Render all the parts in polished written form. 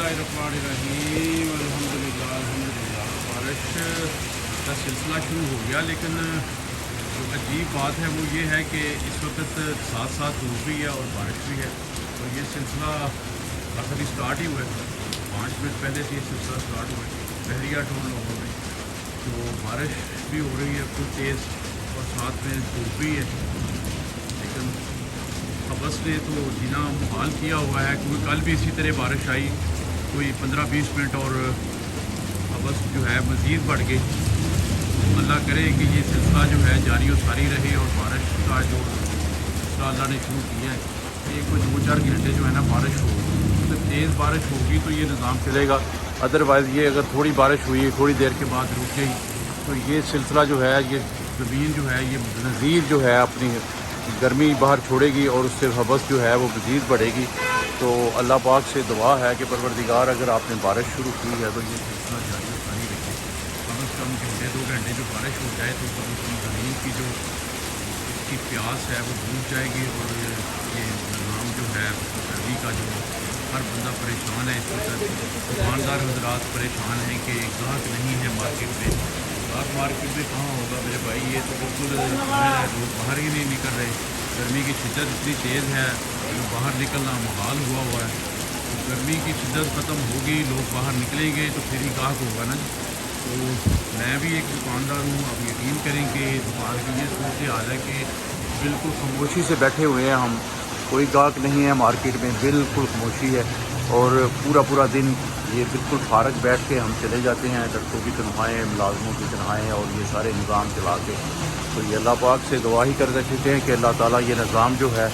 बिस्मिल्लाहिर्रहमानिर्रहीम अल्हम्दुलिल्लाह बारिश का सिलसिला शुरू हो गया, लेकिन जो अजीब बात है वो ये है कि इस वक्त साथ साथ धूप भी है और बारिश भी है। तो ये सिलसिला अभी स्टार्ट ही हुआ है, 5 मिनट पहले से ये सिलसिला स्टार्ट हुआ है बहरिया टोल लोगों में। तो बारिश भी हो रही है खूब तेज़ और साथ में धूप भी है, लेकिन बस ने तो जीना मुहाल किया हुआ है, क्योंकि कल भी इसी तरह बारिश आई कोई 15-20 मिनट और बस जो है मज़ीद बढ़ गई। अल्लाह करे कि ये सिलसिला जो है जारी और सारी रहे और बारिश का जो सिलसिला अल्लाह ने शुरू किया है ये कोई 2-4 घंटे जो है ना बारिश हो, तो तेज़ बारिश होगी तो ये निज़ाम चलेगा। अदरवाइज़ ये अगर थोड़ी बारिश हुई थोड़ी देर के बाद रुक गई तो ये सिलसिला जो है ये ज़मीन जो है ये नज़ीर जो है अपनी गर्मी बाहर छोड़ेगी और उससे हवस जो है वो मज़ीद बढ़ेगी। तो अल्लाह पाक से दुआ है कि परवरदिगार अगर आपने बारिश शुरू की है तो ये सिलसिला जारी रखे, कम से कम घंटे 2 घंटे जो बारिश हो जाए तो कम से कम ज़मीन की जो इसकी प्यास है वो भूल जाएगी। और ये निज़ाम जो है गर्मी का जो हर बंदा परेशान है, इस वक्त दुकानदार हजरात परेशान हैं कि ग्राहक नहीं है मार्केट में। ग्राहक मार्केट में कहाँ होगा मेरे भाई, ये तो बिल्कुल लोग बाहर ही नहीं निकल रहे। गर्मी की शिद्दत इतनी तेज़ है कि बाहर निकलना मुहाल हुआ है। तो गर्मी की शिद्दत ख़त्म होगी, लोग बाहर निकलेंगे तो फिर ही ग्राहक होगा ना। तो मैं भी एक दुकानदार हूँ, आप यकीन करें कि दुकान की ये सूरत हाल है कि बिल्कुल खामोशी से बैठे हुए हैं हम, कोई गाहक नहीं है मार्केट में, बिल्कुल खामोशी है। और पूरा दिन ये बिल्कुल फारग बैठ के हम चले जाते हैं, लड़कों की तनख्वाहें, मुलाजमों की तनख्वाहें और ये सारे निज़ाम चला के। तो ये अल्लाह पाक से दुआ ही कर रहे हैं कि अल्लाह ताला ये निज़ाम जो है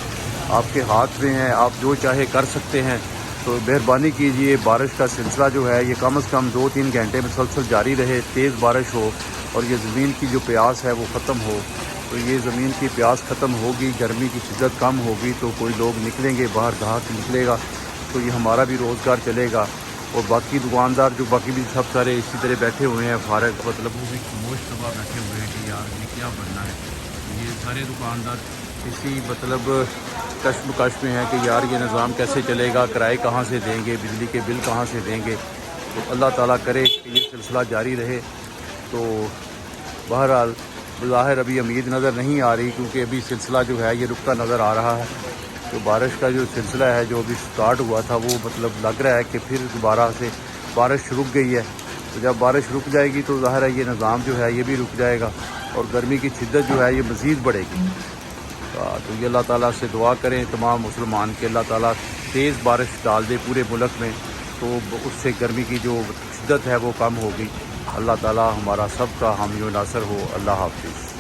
आपके हाथ में है, आप जो चाहे कर सकते हैं। तो मेहरबानी कीजिए, बारिश का सिलसिला जो है ये कम से कम 2-3 घंटे मुसलसल जारी रहे, तेज़ बारिश हो और ये ज़मीन की जो प्यास है वो ख़त्म हो। तो ये ज़मीन की प्यास ख़त्म होगी, गर्मी की शिद्दत कम होगी तो कोई लोग निकलेंगे बाहर, ग्राहक निकलेगा तो ये हमारा भी रोज़गार चलेगा। और बाकी दुकानदार जो बाकी भी सब सारे इसी तरह बैठे हुए हैं फारग, मतलब वो भी खामोश तबाह बैठे हुए हैं कि यार ये क्या बनना है। ये सारे दुकानदार इसी मतलब कश्मकश में हैं कि यार ये निज़ाम कैसे चलेगा, किराए कहाँ से देंगे, बिजली के बिल कहाँ से देंगे। तो अल्लाह ताला करे कि ये सिलसिला जारी रहे। तो बहरहाल ज़ाहिर अभी उम्मीद नज़र नहीं आ रही, क्योंकि अभी सिलसिला जो है ये रुकता नज़र आ रहा है। तो बारिश का जो सिलसिला है जो अभी स्टार्ट हुआ था वो मतलब लग रहा है कि फिर दोबारा से बारिश रुक गई है। तो जब बारिश रुक जाएगी तो ज़ाहिर है ये निज़ाम जो है ये भी रुक जाएगा और गर्मी की शिद्दत जो है ये मज़ीद बढ़ेगी। तो ये अल्लाह ताला से दुआ करें तमाम मुसलमान के अल्लाह ताला तेज़ बारिश डाल दे पूरे मुल्क में, तो उससे गर्मी की जो शिद्दत है वो कम होगी। अल्लाह ताला हमारा सब का हामी व नासर हो। अल्लाह हाफिज़।